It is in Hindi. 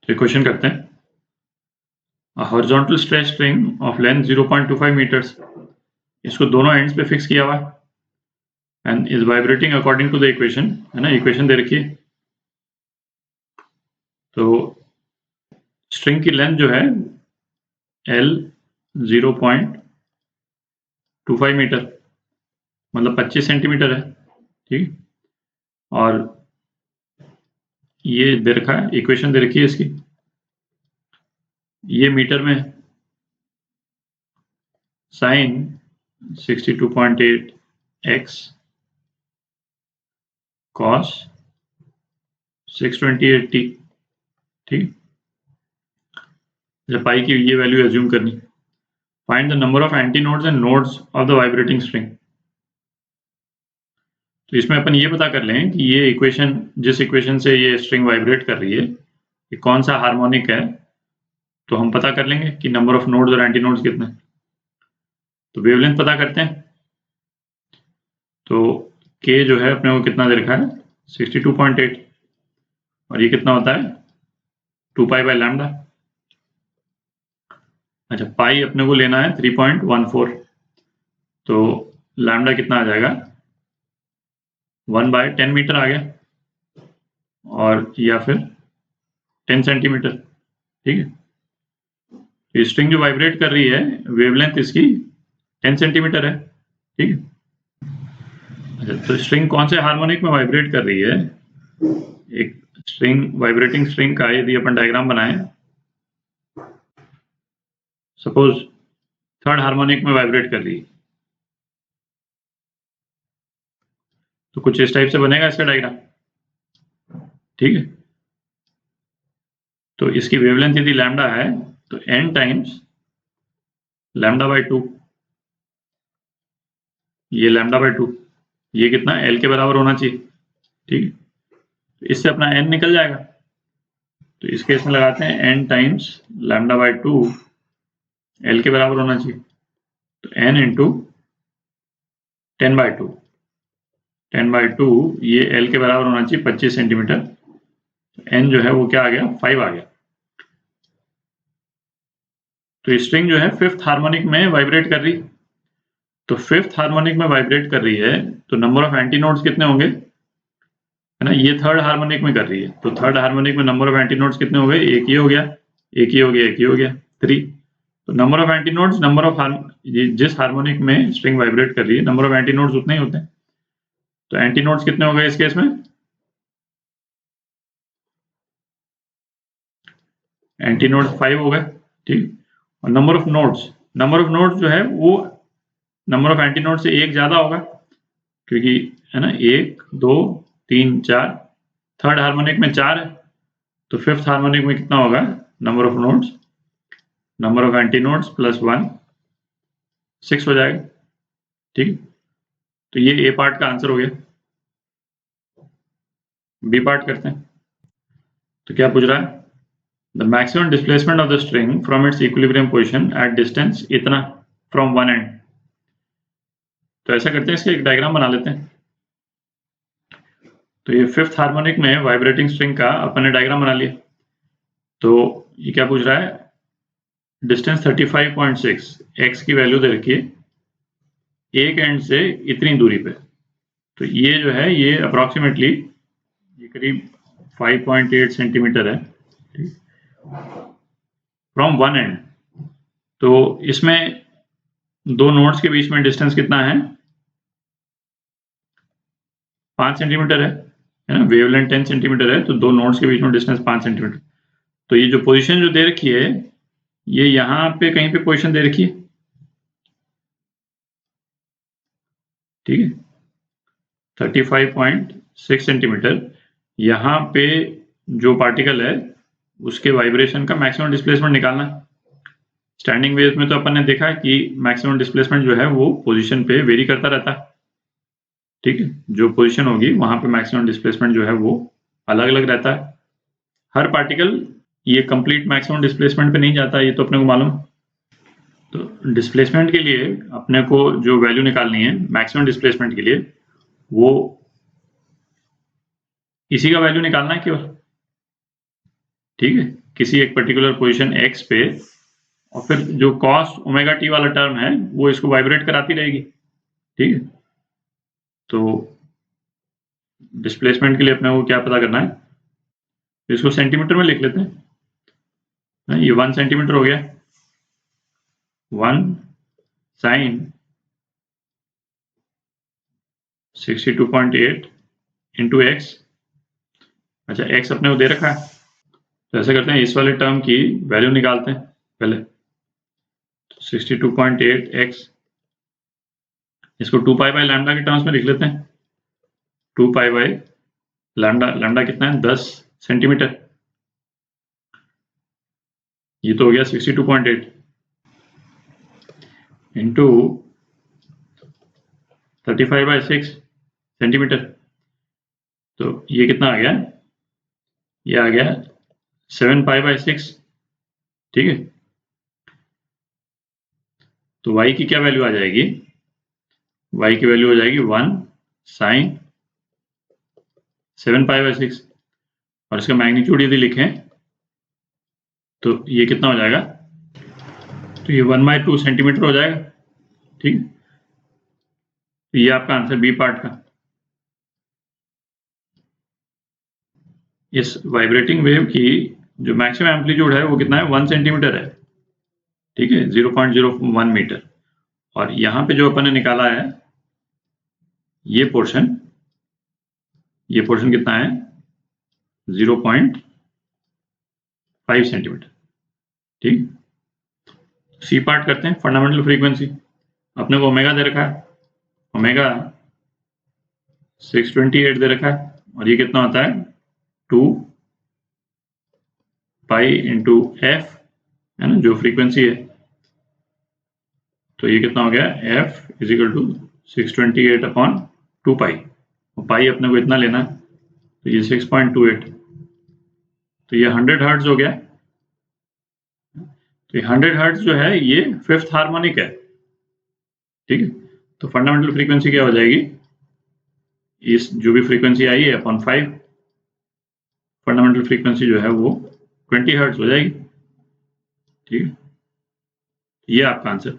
तो क्वेश्चन करते हैं, horizontal stretch string of length 0.25 metres, इसको दोनों एंड्स पे फिक्स किया हुआ है and is vibrating according to the equation, है ना। इक्वेशन दे रखी है। तो स्ट्रिंग की लेंथ जो है L 0.25 मीटर मतलब 25 सेंटीमीटर है, ठीक। और ये दे रखा है, इक्वेशन दे रखी है इसकी, ये मीटर में साइन 62.8 x cos 628 t, ठीक। जब पाई की ये वैल्यू एज्यूम करनी। Find the number of anti nodes end nodes of the vibrating string. तो इसमें अपन ये पता कर लें कि ये इक्वेशन, जिस इक्वेशन से ये स्ट्रिंग वाइब्रेट कर रही है, ये कौन सा हार्मोनिक है, तो हम पता कर लेंगे कि नंबर ऑफ नोड्स और एंटी नोड्स कितने। तो वेवलेंथ पता करते हैं। तो k जो है अपने को कितना दे रखा है 62.8 और ये कितना होता है 2 पाई बाय लैम्डा। अच्छा, पाई अपने को लेना है 3.14, तो लैम्डा कितना आ जाएगा 1/10 मीटर आ गया, और या फिर 10 सेंटीमीटर, ठीक है। तो स्ट्रिंग जो वाइब्रेट कर रही है, वेवलेंथ इसकी 10 सेंटीमीटर है, ठीक है। अच्छा, तो स्ट्रिंग कौन से हार्मोनिक में वाइब्रेट कर रही है? एक स्ट्रिंग, वाइब्रेटिंग स्ट्रिंग का यदि अपन डायग्राम बनाएं, सपोज थर्ड हार्मोनिक में वाइब्रेट कर रही है, तो कुछ इस टाइप से बनेगा इसका डायग्राम, ठीक है। तो इसकी वेवलेंथ यदि लैम्डा है तो n टाइम्स लैम्डा बाय 2, ये लैम्डा बाय 2, ये कितना l के बराबर होना चाहिए, ठीक है। तो इससे अपना n निकल जाएगा। तो इस केस में लगाते हैं n times lambda by 2 l के बराबर होना चाहिए। तो n इंटू 10/2, 10/2 ये l के बराबर होना चाहिए 25 सेंटीमीटर। तो n जो है वो क्या आ गया 5 आ गया। तो स्ट्रिंग जो है फिफ्थ हार्मोनिक में वाइब्रेट कर रही, तो फिफ्थ हार्मोनिक में वाइब्रेट कर रही है, तो नंबर ऑफ एंटी नोड्स कितने होंगे, है ना। ये थर्ड हार्मोनिक में कर रही है, तो थर्ड हार्मोनिक में नंबर ऑफ एंटी नोड्स कितने हो गए, एक ही हो गया, एक ही हो गया, एक ही हो गया, 3। तो number of anti nodes, number of जिस हार्मोनिक में स्ट्रिंग वाइब्रेट कर रही है, नंबर ऑफ एंटी नोड्स उतने ही होते हैं। तो एंटी नोड्स कितने हो गए इस केस में, एंटी नोड्स 5 हो गए, ठीक। और number of nodes, number of nodes जो है वो नंबर ऑफ एंटी नोड से एक ज्यादा होगा, क्योंकि है ना 1 2 3 4, थर्ड हार्मोनिक में 4 है, तो फिफ्थ हार्मोनिक में कितना होगा number of nodes, number of anti nodes plus 1, 6 हो जाएगा, ठीक। तो ये ए पार्ट का आंसर हो गया। बी पार्ट करते हैं। तो क्या पूछ रहा है, the maximum displacement of the string from its equilibrium position at distance इतना फ्रॉम वन एंड। तो ऐसा करते हैं, इसका एक डायग्राम बना लेते हैं। तो ये फिफ्थ हार्मोनिक में वाइब्रेटिंग स्ट्रिंग का अपन ने डायग्राम बना लिया। तो ये क्या पूछ रहा है, डिस्टेंस 35.6, x की वैल्यू दे रखी है एक एंड से इतनी दूरी पे। तो ये जो है ये अप्रोक्सीमेटली ये करीब 5.8 सेंटीमीटर है, फ्रॉम वन एंड। तो इसमें दो नोड्स के बीच में डिस्टेंस कितना है 5 सेंटीमीटर है ना। वेवलेंथ 10 सेंटीमीटर है, तो दो नोड्स के बीच में डिस्टेंस 5 सेंटीमीटर। तो ये जो पोजीशन जो दे रखी है, ये यहाँ पे कहीं पे पोजीशन दे रखी है, ठीक है। 35.6 सेंटीमीटर, यहाँ पे जो पार्टिकल है उसके वाइब्रेशन का मैक्सिमम डिस्प्लेसमेंट निकालना है। स्टैंडिंग वेव में तो अपन ने देखा कि मैक्सिमम डिस्प्लेसमेंट जो है वो पोजीशन पे वेरी करता रहता है, ठीक है। जो पोजीशन होगी वहां पे मैक्सिमम डिस्प्लेसमेंट जो है वो अलग अलग रहता है। हर पार्टिकल ये कंप्लीट मैक्सिमम डिस्प्लेसमेंट पे नहीं जाता, ये तो अपने को मालूम। तो डिस्प्लेसमेंट के लिए अपने को जो वैल्यू निकालनी है मैक्सिमम डिस्प्लेसमेंट के लिए, वो इसी का वैल्यू निकालना है केवल, ठीक है। किसी एक पर्टिकुलर पोजीशन x पे, और फिर जो cos ओमेगा t वाला टर्म है वो इसको वाइब्रेट कराती रहेगी। ठीक है, तो डिस्प्लेसमेंट के लिए अपने को क्या पता करना है, इसको सेंटीमीटर में लिख लेते हैं। ये 1 सेंटीमीटर हो गया, 1 साइन 62.8 इंटू एक्स। अच्छा, x अपने को दे रखा है, तो ऐसा करते हैं इस वाले टर्म की वैल्यू निकालते हैं पहले। 62.8 x, इसको 2 पाई बाई लैम्डा के टर्म्स में लिख लेते हैं। 2 पाई बाई लैम्डा, लैम्डा कितना है 10 सेंटीमीटर, ये तो हो गया 62.8 इंटू 35/6 सेंटीमीटर, तो ये कितना आ गया, ये आ गया 7 पाई/6। ठीक है, तो y की क्या वैल्यू आ जाएगी, y की वैल्यू हो जाएगी 1 साइन 7 पाई/6, और इसका मैग्नीट्यूड यदि लिखें तो ये कितना हो जाएगा, तो ये 1/2 सेंटीमीटर हो जाएगा। ठीक, तो ये आपका आंसर बी पार्ट का। इस वाइब्रेटिंग वेव की जो मैक्सिमम एम्पलीट्यूड है वो कितना है, 1 सेंटीमीटर है। ठीक है, 0.01 मीटर। और यहाँ पे जो अपन ने निकाला है ये पोर्शन कितना है, 0.5 सेंटीमीटर। ठीक, सी पार्ट करते हैं, फंडामेंटल फ्रीक्वेंसी। अपने को ओमेगा दे रखा है, ओमेगा 628 दे रखा है, और ये कितना होता है 2 पाई इंटू एफ, है ना, जो फ्रीक्वेंसी है। तो ये कितना हो गया, f इज इक्वल टू 628/2 पाई, और पाई अपने को इतना लेना है, तो ये 6.28, तो ये 100 हर्ट्ज हो गया। तो 100 हर्ट्ज जो है ये 5th हार्मोनिक है। ठीक है, तो फंडामेंटल फ्रीक्वेंसी क्या हो जाएगी, इस जो भी फ्रीक्वेंसी आई है अपॉन 5, फंडामेंटल फ्रीक्वेंसी जो है वो 20 हर्ट्ज हो जाएगी। ठीक है, ये आपका आंसर।